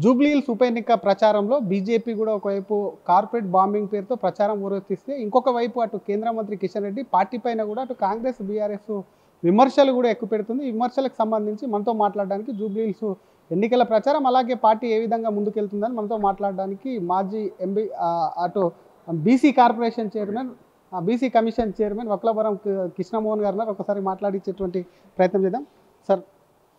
జూబ్లీహిల్స్ ఉప ఎన్నిక ప్రచారంలో బీజేపీ కూడా ఒకవైపు కార్పొరేట్ బాంబింగ్ పేరుతో ప్రచారం ఊరెత్తిస్తే ఇంకొక వైపు అటు కేంద్ర మంత్రి కిషన్ రెడ్డి పార్టీ పైన కూడా అటు కాంగ్రెస్ బీఆర్ఎస్ విమర్శలు కూడా ఎక్కువ పెడుతుంది. ఈ విమర్శలకు సంబంధించి మనతో మాట్లాడడానికి జూబ్లీహిల్స్ ఎన్నికల ప్రచారం అలాగే పార్టీ ఏ విధంగా ముందుకెళ్తుందని మనతో మాట్లాడడానికి మాజీ ఎంబీ అటు BC corporation chairman BC commission chairman Vakulabharanam Krishnamohan garu ఉన్నారు. ఒకసారి మాట్లాడించేటువంటి ప్రయత్నం చేద్దాం. సార్,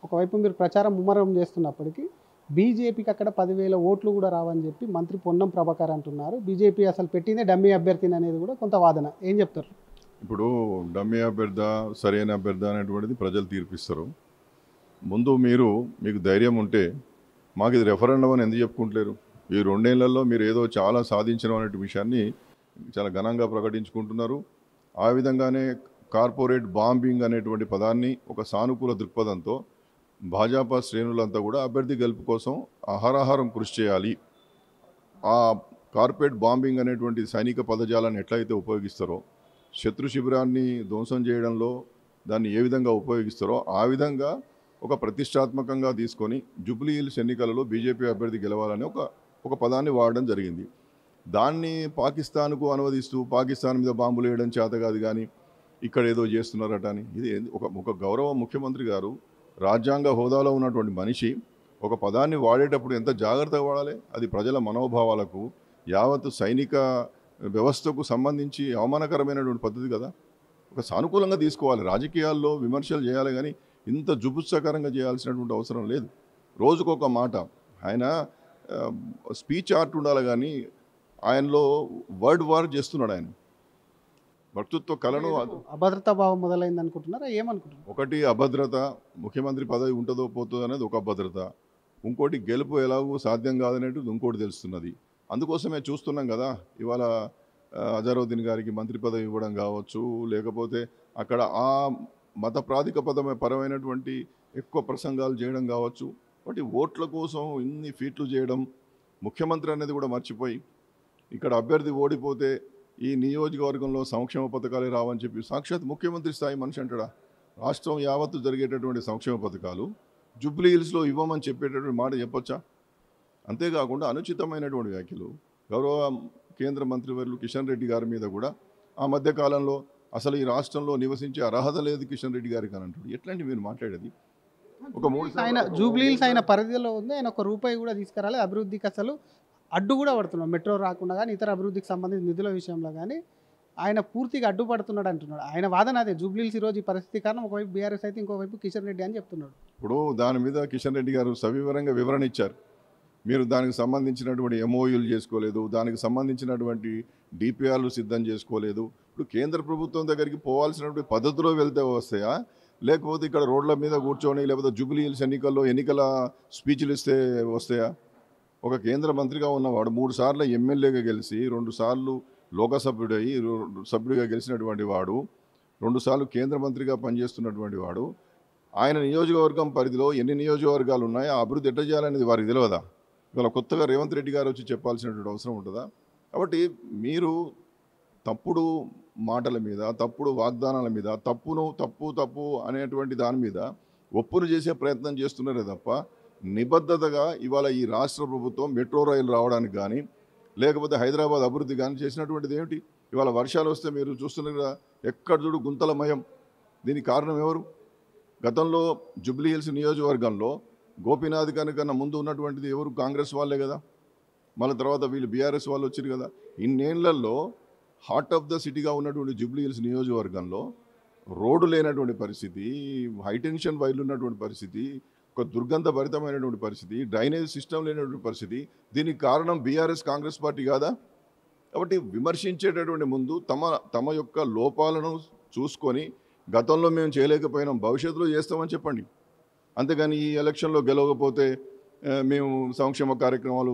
ఒకవైపు మీరు ప్రచారం ముమ్మరం చేస్తున్నప్పటికీ బీజేపీకి అక్కడ 10,000 ఓట్లు కూడా రావని చెప్పి మంత్రి పొన్నం ప్రభాకర్ అంటున్నారు. బీజేపీ అసలు పెట్టిందే డమ్మీ అభ్యర్థిని అనేది కూడా కొంత వాదన. ఏం చెప్తారు? ఇప్పుడు డమ్మీ అభ్యర్థ సరైన అభ్యర్థ అనేటువంటిది ప్రజలు తీర్పిస్తారు. ముందు మీకు ధైర్యం ఉంటే మాకు ఇది రెఫరెండం అని ఎందుకు చెప్పుకుంటలేరు? ఈ 2 ఏళ్లలో మీరు ఏదో చాలా సాధించడం అనే విషయాన్ని చాలా ఘనంగా ప్రకటించుకుంటున్నారు. ఆ విధంగానే కార్పొరేట్ బాంబింగ్ అనేటువంటి పదాన్ని ఒక సానుకూల దృక్పథంతో భాజపా శ్రేణులంతా కూడా అభ్యర్థి గెలుపు కోసం అహరహారం కృషి చేయాలి. ఆ కార్పొరేట్ బాంబింగ్ అనేటువంటి సైనిక పదజాలాన్ని ఎట్లయితే ఉపయోగిస్తారో, శత్రు శిబిరాన్ని ధ్వంసం చేయడంలో దాన్ని ఏ విధంగా ఉపయోగిస్తారో ఆ విధంగా ఒక ప్రతిష్టాత్మకంగా తీసుకొని జూబ్లీహిల్స్ ఎన్నికలలో బీజేపీ అభ్యర్థి గెలవాలని ఒక పదాన్ని వాడడం జరిగింది. దాన్ని పాకిస్తాన్కు అనువదిస్తూ పాకిస్తాన్ మీద బాంబులు వేయడం చేత కాదు, కానీ ఇక్కడ ఏదో చేస్తున్నారట అని. ఇది ఒక గౌరవ ముఖ్యమంత్రి గారు, రాజ్యాంగ హోదాలో ఉన్నటువంటి మనిషి ఒక పదాన్ని వాడేటప్పుడు ఎంత జాగ్రత్తగా వాడాలి? అది ప్రజల మనోభావాలకు, యావత్ సైనిక వ్యవస్థకు సంబంధించి అవమానకరమైనటువంటి పద్ధతి కదా. ఒక సానుకూలంగా తీసుకోవాలి. రాజకీయాల్లో విమర్శలు చేయాలి, కానీ ఇంత జుగుప్సకరంగా చేయాల్సినటువంటి అవసరం లేదు. రోజుకొక మాట. ఆయన స్పీచ్ ఆర్ట్ ఉండాలి, కానీ ఆయనలో వర్డ్ వార్ చేస్తున్నాడు. ఆయన వక్తృత్వ కళను అభద్రతా భావం మొదలైంది అనుకుంటున్నారా? ఏమనుకుంటున్నారు? ఒకటి అభద్రత, ముఖ్యమంత్రి పదవి ఉంటుందో పోతుందో అనేది ఒక అభద్రత. ఇంకోటి గెలుపు ఎలాగో సాధ్యం కాదనేది ఇంకోటి తెలుస్తున్నది. అందుకోసమే చూస్తున్నాం కదా, ఇవాళ అజరుద్దీన్ గారికి మంత్రి పదవి ఇవ్వడం కావచ్చు, లేకపోతే అక్కడ ఆ మత పరమైనటువంటి ఎక్కువ ప్రసంగాలు చేయడం కావచ్చు. వాటి ఓట్ల కోసం ఇన్ని ఫీట్లు చేయడం, ముఖ్యమంత్రి అనేది కూడా మర్చిపోయి ఇక్కడ అభ్యర్థి ఓడిపోతే ఈ నియోజకవర్గంలో సంక్షేమ పథకాలే రావని చెప్పి సాక్షాత్ ముఖ్యమంత్రి స్థాయి మనిషి అంటాడా? రాష్ట్రం యావత్తు జరిగేటటువంటి సంక్షేమ పథకాలు జూబ్లీహిల్స్లో ఇవ్వమని చెప్పేటటువంటి మాట చెప్పొచ్చా? అంతేకాకుండా అనుచితమైనటువంటి వ్యాఖ్యలు గౌరవ కేంద్ర మంత్రివర్యులు కిషన్ రెడ్డి గారి మీద కూడా ఆ మధ్యకాలంలో అసలు ఈ రాష్ట్రంలో నివసించే అర్హత లేదు కిషన్ రెడ్డి గారికి అని అంటాడు. ఎట్లాంటి మీరు మాట్లాడేది? ఒక ఆయన జూబ్లీహిల్స్ ఆయన పరిధిలో ఉంది. ఆయన ₹1 కూడా తీసుకురాలి. అభివృద్ధికి అసలు అడ్డు కూడా పడుతున్నాడు. మెట్రో రాకుండా కానీ ఇతర అభివృద్ధికి సంబంధించిన నిధుల విషయంలో కానీ ఆయన పూర్తిగా అడ్డుపడుతున్నాడు అంటున్నాడు. ఆయన వాదన అదే. జూబ్లీహిల్స్ ఈరోజు ఈ పరిస్థితి కారణం ఒకవైపు బీఆర్ఎస్ అయితే ఇంకోవైపు కిషన్ రెడ్డి అని చెప్తున్నాడు. ఇప్పుడు దాని మీద కిషన్ రెడ్డి గారు సవివరంగా వివరణ ఇచ్చారు. మీరు దానికి సంబంధించినటువంటి ఎంఓయూలు చేసుకోలేదు, దానికి సంబంధించినటువంటి డిపిఆర్లు సిద్ధం చేసుకోలేదు. ఇప్పుడు కేంద్ర ప్రభుత్వం దగ్గరికి పోవాల్సినటువంటి పద్ధతిలో వెళ్తే వస్తాయా, లేకపోతే ఇక్కడ రోడ్ల మీద కూర్చొని లేకపోతే జూబ్లీహిల్స్ ఎన్నికల స్పీచ్లు ఇస్తే వస్తాయా? ఒక కేంద్ర మంత్రిగా ఉన్నవాడు 3 సార్లు ఎమ్మెల్యేగా గెలిచి 2 సార్లు సభ్యుడిగా గెలిచినటువంటి వాడు, 2 సార్లు కేంద్ర మంత్రిగా పనిచేస్తున్నటువంటి వాడు, ఆయన నియోజకవర్గం పరిధిలో ఎన్ని నియోజకవర్గాలు ఉన్నాయో ఆ అభివృద్ధి ఎట్లా చేయాలనేది వారికి తెలియదా? ఇవాళ కొత్తగా రేవంత్ రెడ్డి గారు వచ్చి చెప్పాల్సినటువంటి అవసరం ఉంటుందా? కాబట్టి మీరు తప్పుడు మాటల మీద, తప్పుడు వాగ్దానాల మీద, తప్పు అనేటువంటి దాని మీద ఒప్పును చేసే ప్రయత్నం చేస్తున్నారే తప్ప నిబద్ధతగా ఇవాళ ఈ రాష్ట్ర ప్రభుత్వం మెట్రో రైలు రావడానికి కానీ లేకపోతే హైదరాబాద్ అభివృద్ధి కానీ చేసినటువంటిది ఏమిటి? ఇవాళ వర్షాలు వస్తే మీరు చూస్తున్నారు కదా, ఎక్కడ చూడు గుంతలమయం. దీనికి కారణం ఎవరు? గతంలో జూబ్లీహిల్స్ నియోజకవర్గంలో గోపీనాథ్ కన్నా ముందు ఉన్నటువంటిది ఎవరు? కాంగ్రెస్ వాళ్ళే కదా. మళ్ళీ తర్వాత వీళ్ళు బీఆర్ఎస్ వాళ్ళు వచ్చారు కదా. ఇన్నేళ్లలో హార్ట్ ఆఫ్ ద సిటీగా ఉన్నటువంటి జూబ్లీహిల్స్ నియోజకవర్గంలో రోడ్డు లేనటువంటి పరిస్థితి, హైటెన్షన్ వైర్లు ఉన్నటువంటి పరిస్థితి, ఒక దుర్గంధభరితమైనటువంటి పరిస్థితి, డ్రైనేజ్ సిస్టమ్ లేనటువంటి పరిస్థితి. దీనికి కారణం బీఆర్ఎస్ కాంగ్రెస్ పార్టీ కాదా? కాబట్టి విమర్శించేటటువంటి ముందు తమ యొక్క లోపాలను చూసుకొని గతంలో మేము చేయలేకపోయినాం, భవిష్యత్తులో చేస్తామని చెప్పండి. అంతేగాని ఈ ఎలక్షన్లో గెలవకపోతే మేము సంక్షేమ కార్యక్రమాలు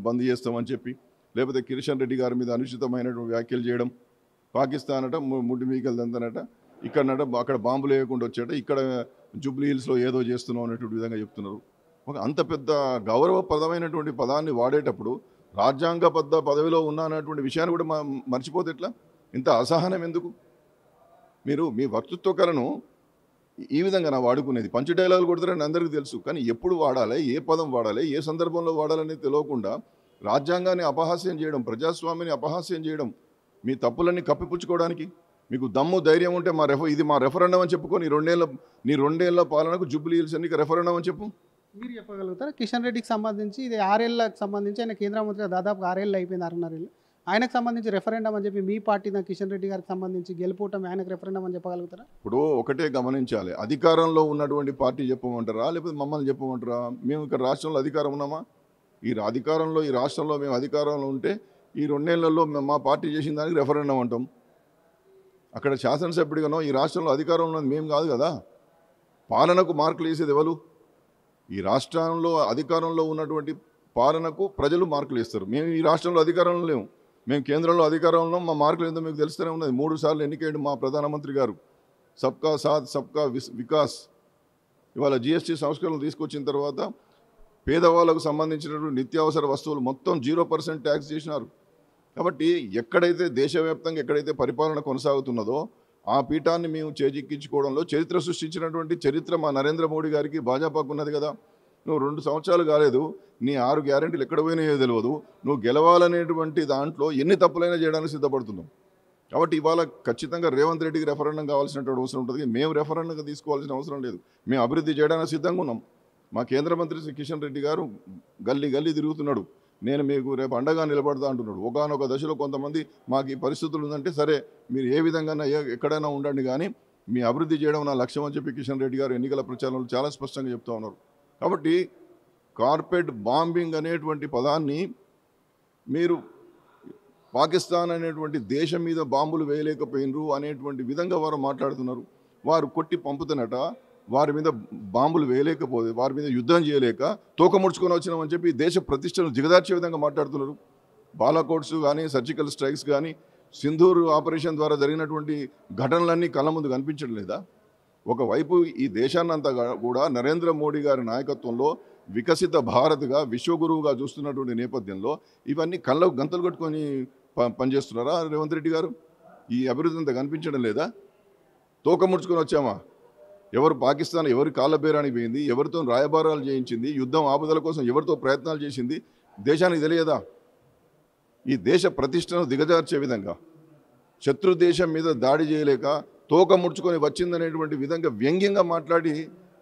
బంద్ చేస్తామని చెప్పి, లేకపోతే కిషన్ రెడ్డి గారి మీద అనుచితమైనటువంటి వ్యాఖ్యలు చేయడం, పాకిస్తాన్ అట ముడ్డి మీకెళ్దంతనట, ఇక్కడనట అక్కడ బాంబులు వేయకుండా వచ్చాట, ఇక్కడ జూబ్లీహిల్స్లో ఏదో చేస్తున్నాం అనేటువంటి విధంగా చెప్తున్నారు. ఒక అంత పెద్ద గౌరవప్రదమైనటువంటి పదాన్ని వాడేటప్పుడు రాజ్యాంగబద్ధ పదవిలో ఉన్నా అన్నటువంటి విషయాన్ని కూడా మర్చిపోతే ఎట్లా? ఇంత అసహనం ఎందుకు? మీరు మీ వక్తృత్వ కళను ఈ విధంగా నా వాడుకునేది. పంచ్ డైలాగులు కొడతారని అందరికీ తెలుసు. కానీ ఎప్పుడు వాడాలి, ఏ పదం వాడాలి, ఏ సందర్భంలో వాడాలనేది తెలియకుండా రాజ్యాంగాన్ని అపహాస్యం చేయడం, ప్రజాస్వామ్యాన్ని అపహాస్యం చేయడం, మీ తప్పులన్నీ కప్పిపుచ్చుకోవడానికి మీకు దమ్ము ధైర్యం ఉంటే ఇది మా రెఫరెండం అని చెప్పుకో. నీ రెండేళ్ల పాలనకు జూబ్లీ హిల్స్ ఎన్నిక రెఫరెండం అని చెప్పు. మీరు చెప్పగలుగుతారా? కిషన్ రెడ్డికి సంబంధించి ఇది 6 ఏళ్ళకి సంబంధించి ఆయన కేంద్ర మంత్రిగా దాదాపు 6 ఏళ్ళు అయిపోయింది, 6.5 ఏళ్ళు. ఆయనకు సంబంధించి రెఫరెండం అని చెప్పి మీ పార్టీ కిషన్ రెడ్డి గారికి సంబంధించి గెలుపుటం ఆయనకు రెఫరెండం అని చెప్పగలుగుతారా? ఇప్పుడు ఒకటే గమనించాలి, అధికారంలో ఉన్నటువంటి పార్టీ చెప్పమంటారా లేకపోతే మమ్మల్ని చెప్పమంటారా? మేము ఇక్కడ రాష్ట్రంలో అధికారం ఉన్నామా? ఈ రాష్ట్రంలో మేము అధికారంలో ఉంటే ఈ 2 నెలల్లో మా పార్టీ చేసిన దానికి రెఫరెండం అంటాం. అక్కడ శాసనసభ్యుడిగానో ఈ రాష్ట్రంలో అధికారంలో ఉన్నది మేము కాదు కదా. పాలనకు మార్కులు వేసేది ఎవరు? ఈ రాష్ట్రంలో అధికారంలో ఉన్నటువంటి పాలనకు ప్రజలు మార్కులు ఇస్తారు. మేము ఈ రాష్ట్రంలో అధికారంలో లేము, మేము కేంద్రంలో అధికారంలో. మా మార్కులు ఏందో మీకు తెలుస్తూనే ఉన్నది. 3 సార్లు ఎన్నికయ్యాడు మా ప్రధానమంత్రి గారు. సబ్కా సాత్ సబ్కా వికాస్. ఇవాళ జిఎస్టీ సంస్కరణలు తీసుకొచ్చిన తర్వాత పేదవాళ్ళకు సంబంధించినటువంటి నిత్యావసర వస్తువులు మొత్తం 0% ట్యాక్స్ చేసినారు. కాబట్టి ఎక్కడైతే దేశవ్యాప్తంగా ఎక్కడైతే పరిపాలన కొనసాగుతున్నదో ఆ పీఠాన్ని మేము చేజిక్కించుకోవడంలో చరిత్ర సృష్టించినటువంటి చరిత్ర మా నరేంద్ర మోడీ గారికి భాజపాకు ఉన్నది కదా. నువ్వు 2 సంవత్సరాలు కాలేదు, నీ 6 గ్యారెంటీలు ఎక్కడ పోయినాయో తెలియదు. నువ్వు గెలవాలనేటువంటి దాంట్లో ఎన్ని తప్పులైనా చేయడానికి సిద్ధపడుతున్నావు. కాబట్టి ఇవాళ ఖచ్చితంగా రేవంత్ రెడ్డికి రెఫరెండం కావాల్సినటువంటి అవసరం ఉంటుంది. మేము రెఫరెండంగా తీసుకోవాల్సిన అవసరం లేదు. మేము అభివృద్ధి చేయడానికి సిద్ధంగా ఉన్నాం. మా కేంద్ర మంత్రి శ్రీ కిషన్ రెడ్డి గారు గల్లీ తిరుగుతున్నాడు. నేను మీకు రేపు అండగా నిలబడతా అంటున్నాడు. ఒకానొక దశలో కొంతమంది మాకు ఈ పరిస్థితులు ఉందంటే సరే మీరు ఏ విధంగా ఎక్కడైనా ఉండండి, కానీ మీ అభివృద్ధి చేయడం నా లక్ష్యం అని చెప్పి కిషన్ రెడ్డి గారు ఎన్నికల ప్రచారంలో చాలా స్పష్టంగా చెప్తా ఉన్నారు. కాబట్టి కార్పెట్ బాంబింగ్ అనేటువంటి పదాన్ని మీరు పాకిస్తాన్ అనేటువంటి దేశం మీద బాంబులు వేయలేకపోయినరు అనేటువంటి విధంగా వారు మాట్లాడుతున్నారు. వారు కొట్టి పంపుతున్నట, వారి మీద బాంబులు వేయలేకపోతే, వారి మీద యుద్ధం చేయలేక తోక ముడుచుకొని వచ్చినామని చెప్పి దేశ ప్రతిష్టను దిగదార్చే విధంగా మాట్లాడుతున్నారు. బాలాకోట్స్ కానీ, సర్జికల్ స్ట్రైక్స్ కానీ, సింధూర్ ఆపరేషన్ ద్వారా జరిగినటువంటి ఘటనలన్నీ కళ్ళ ముందు కనిపించడం లేదా? ఒకవైపు ఈ దేశాన్నంతా కూడా నరేంద్ర మోడీ గారి నాయకత్వంలో వికసిత భారత్గా విశ్వగురువుగా చూస్తున్నటువంటి నేపథ్యంలో ఇవన్నీ కళ్ళకు గంతలు కట్టుకొని పనిచేస్తున్నారా రేవంత్ రెడ్డి గారు? ఈ అభివృద్ధి అంతా కనిపించడం లేదా? తోక ముడుచుకొని వచ్చామా? ఎవరు పాకిస్తాన్ ఎవరి కాళ్ళ బేరానికి పోయింది, ఎవరితో రాయబారాలు చేయించింది, యుద్ధం ఆపుదల కోసం ఎవరితో ప్రయత్నాలు చేసింది దేశానికి తెలియదా? ఈ దేశ ప్రతిష్టను దిగజార్చే విధంగా శత్రు దేశం మీద దాడి చేయలేక తోక ముడుచుకొని వచ్చిందనేటువంటి విధంగా వ్యంగ్యంగా మాట్లాడి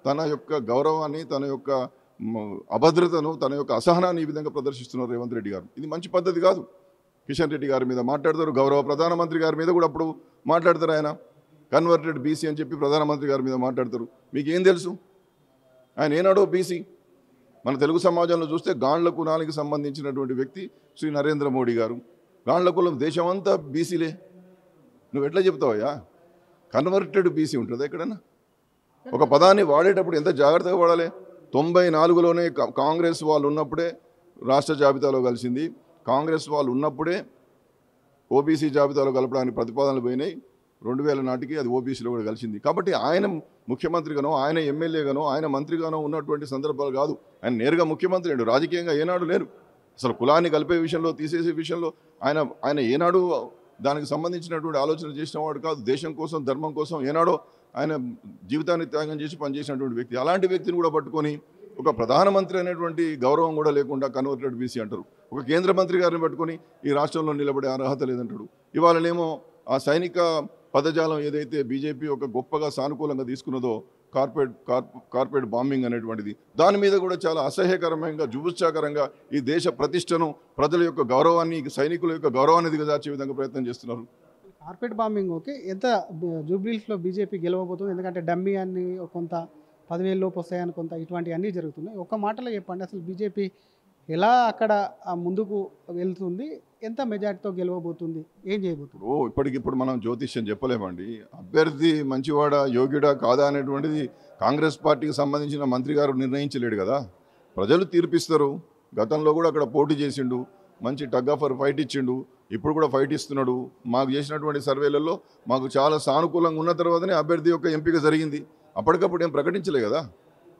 తన యొక్క గౌరవాన్ని, తన యొక్క అభద్రతను, తన యొక్క అసహనాన్ని ఈ విధంగా ప్రదర్శిస్తున్నారు రేవంత్ రెడ్డి గారు. ఇది మంచి పద్ధతి కాదు. కిషన్ రెడ్డి గారి మీద మాట్లాడతారు, గౌరవ ప్రధానమంత్రి గారి మీద కూడా అప్పుడు మాట్లాడతారు. ఆయన కన్వర్టెడ్ బీసీ అని చెప్పి ప్రధానమంత్రి గారి మీద మాట్లాడతారు. మీకు ఏం తెలుసు? ఆయన ఏనాడో బీసీ. మన తెలుగు సమాజంలో చూస్తే గాండ్ల కులానికి సంబంధించినటువంటి వ్యక్తి శ్రీ నరేంద్ర మోడీ గారు. గాండ్ల కులం దేశమంతా బీసీలే. నువ్వు ఎట్లా చెప్తావయ్యా? కన్వర్టెడ్ బీసీ ఉంటుందా ఎక్కడన్నా? ఒక పదాన్ని వాడేటప్పుడు ఎంత జాగ్రత్తగా వాడాలి. 94లోనే కాంగ్రెస్ వాళ్ళు ఉన్నప్పుడే రాష్ట్ర జాబితాలో కలిసింది. కాంగ్రెస్ వాళ్ళు ఉన్నప్పుడే ఓబీసీ జాబితాలో కలపడానికి ప్రతిపాదనలు పోయినాయి. 2000 నాటికి అది ఓబీసీలో కూడా కలిసింది. కాబట్టి ఆయన ముఖ్యమంత్రిగానో, ఆయన ఎమ్మెల్యేగానో, ఆయన మంత్రిగానో ఉన్నటువంటి సందర్భాలు కాదు. ఆయన నేరుగా ముఖ్యమంత్రి అండి. రాజకీయంగా ఏనాడు లేరు. అసలు కులాన్ని కలిపే విషయంలో, తీసేసే విషయంలో ఆయన ఏనాడు దానికి సంబంధించినటువంటి ఆలోచన చేసిన వాడు కాదు. దేశం కోసం, ధర్మం కోసం ఏనాడో ఆయన జీవితాన్ని త్యాగం చేసి పనిచేసినటువంటి వ్యక్తి. అలాంటి వ్యక్తిని కూడా పట్టుకొని ఒక ప్రధానమంత్రి అనేటువంటి గౌరవం కూడా లేకుండా కన్వర్టెడ్ బీసీ అంటారు. ఒక కేంద్ర మంత్రి గారిని పట్టుకొని ఈ రాష్ట్రంలో నిలబడే అర్హత లేదంటాడు. ఇవాళనేమో ఆ సైనిక పదజాలం ఏదైతే బీజేపీ ఒక గొప్పగా సానుకూలంగా తీసుకున్నదో కార్పెట్ బాంబింగ్ అనేటువంటిది, దాని మీద కూడా చాలా అసహ్యకరంగా, జుగుప్సాకరంగా ఈ దేశ ప్రతిష్టను, ప్రజల యొక్క గౌరవాన్ని, సైనికుల యొక్క గౌరవాన్ని దిగజార్చే విధంగా ప్రయత్నం చేస్తున్నారు. కార్పెట్ బాంబింగ్ ఓకే, ఎంత జూబ్లీస్లో బీజేపీ గెలవబోతుంది? ఎందుకంటే డమ్మీ అన్ని కొంత 10,000 లోపు వస్తాయని కొంత ఇటువంటివి అన్నీ జరుగుతున్నాయి. ఒక మాటలో చెప్పండి, అసలు బీజేపీ ఎలా అక్కడ ముందుకు వెళ్తుంది? ఎంత మెజార్టీతో గెలవబోతుంది? ఏం చేయబోతుంది? ఇప్పటికిప్పుడు మనం జ్యోతిష్యం చెప్పలేమండి. అభ్యర్థి మంచివాడా, యోగ్యుడా కాదా అనేటువంటిది కాంగ్రెస్ పార్టీకి సంబంధించిన మంత్రి గారు నిర్ణయించలేడు కదా. ప్రజలు తీర్పిస్తారు. గతంలో కూడా అక్కడ పోటీ చేసిండు, మంచి టగ్ ఆఫర్ ఫైట్ ఇచ్చిండు, ఇప్పుడు కూడా ఫైట్ ఇస్తున్నాడు. మాకు చేసినటువంటి సర్వేలలో మాకు చాలా సానుకూలంగా ఉన్న తర్వాతనే అభ్యర్థి యొక్క ఎంపిక జరిగింది. అప్పటికప్పుడు ఏం ప్రకటించలే కదా.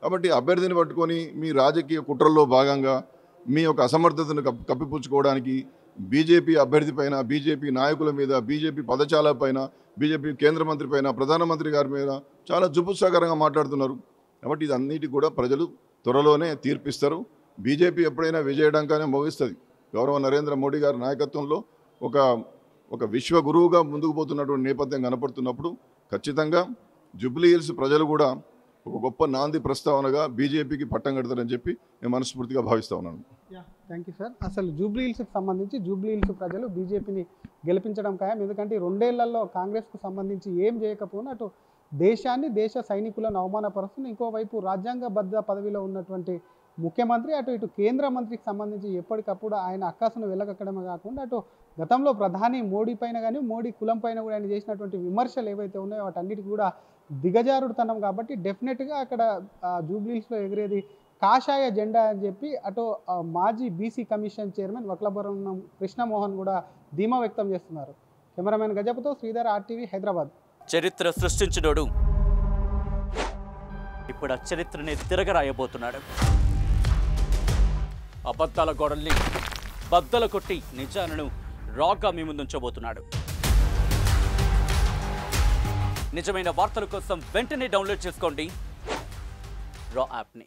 కాబట్టి అభ్యర్థిని పట్టుకొని మీ రాజకీయ కుట్రల్లో భాగంగా మీ యొక్క అసమర్థతను కప్పిపుచ్చుకోవడానికి బీజేపీ అభ్యర్థి పైన, బీజేపీ నాయకుల మీద, బీజేపీ పదచాల పైన, బీజేపీ కేంద్ర మంత్రి పైన, ప్రధానమంత్రి గారి మీద చాలా జుపుత్సాకరంగా మాట్లాడుతున్నారు. కాబట్టి ఇది అన్నిటి కూడా ప్రజలు త్వరలోనే తీర్పిస్తారు. బీజేపీ ఎప్పుడైనా విజయడంకానే మోగిస్తుంది. గౌరవ నరేంద్ర మోడీ గారి నాయకత్వంలో ఒక విశ్వ గురువుగా ముందుకు పోతున్నటువంటి నేపథ్యం కనపడుతున్నప్పుడు ఖచ్చితంగా జూబ్లీ హిల్స్ ప్రజలు కూడా ఒక గొప్ప నాంది ప్రస్తావనగా బీజేపీకి పట్టం కడతారని చెప్పి నేను మనస్ఫూర్తిగా భావిస్తా ఉన్నాను. Thank you sir. అసలు జూబ్లీ హిల్స్కి సంబంధించి జూబ్లీ హిల్స్ ప్రజలు బీజేపీని గెలిపించడం ఖాయం. ఎందుకంటే 2 ఏళ్లలో కాంగ్రెస్కు సంబంధించి ఏం చేయకపోయినా అటు దేశాన్ని, దేశ సైనికులను అవమానపరుస్తుంది. ఇంకోవైపు రాజ్యాంగబద్ధ పదవిలో ఉన్నటువంటి ముఖ్యమంత్రి ఇటు కేంద్ర మంత్రికి సంబంధించి ఎప్పటికప్పుడు ఆయన అక్కసును వెళ్ళగక్కడమే కాకుండా అటు గతంలో ప్రధాని మోడీ పైన కానీ, మోడీ కులం పైన కూడా ఆయన చేసినటువంటి విమర్శలు ఏవైతే ఉన్నాయో వాటన్నిటికీ కూడా దిగజారుడుతనం. కాబట్టి డెఫినెట్గా అక్కడ జూబ్లీ హిల్స్లో ఎగిరేది కాషాయ జెండా అని చెప్పి అటు మాజీ BC commission chairman Vakulabharanam Krishnamohan కూడా ధీమా వ్యక్తం చేస్తున్నారు. కెమెరామెన్ గజపతో శ్రీధర్, RTV, హైదరాబాద్. చరిత్ర సృష్టించినోడు ఇప్పుడు ఆ చరిత్రని తిరగరాయబోతున్నాడు. అబద్ధాల గోడల్ని బద్దలు కొట్టి నిజాలను రాగా మీ ముందుంచబోతున్నాడు. నిజమైన వార్తల కోసం వెంటనే డౌన్లోడ్ చేసుకోండి రా యాప్ని.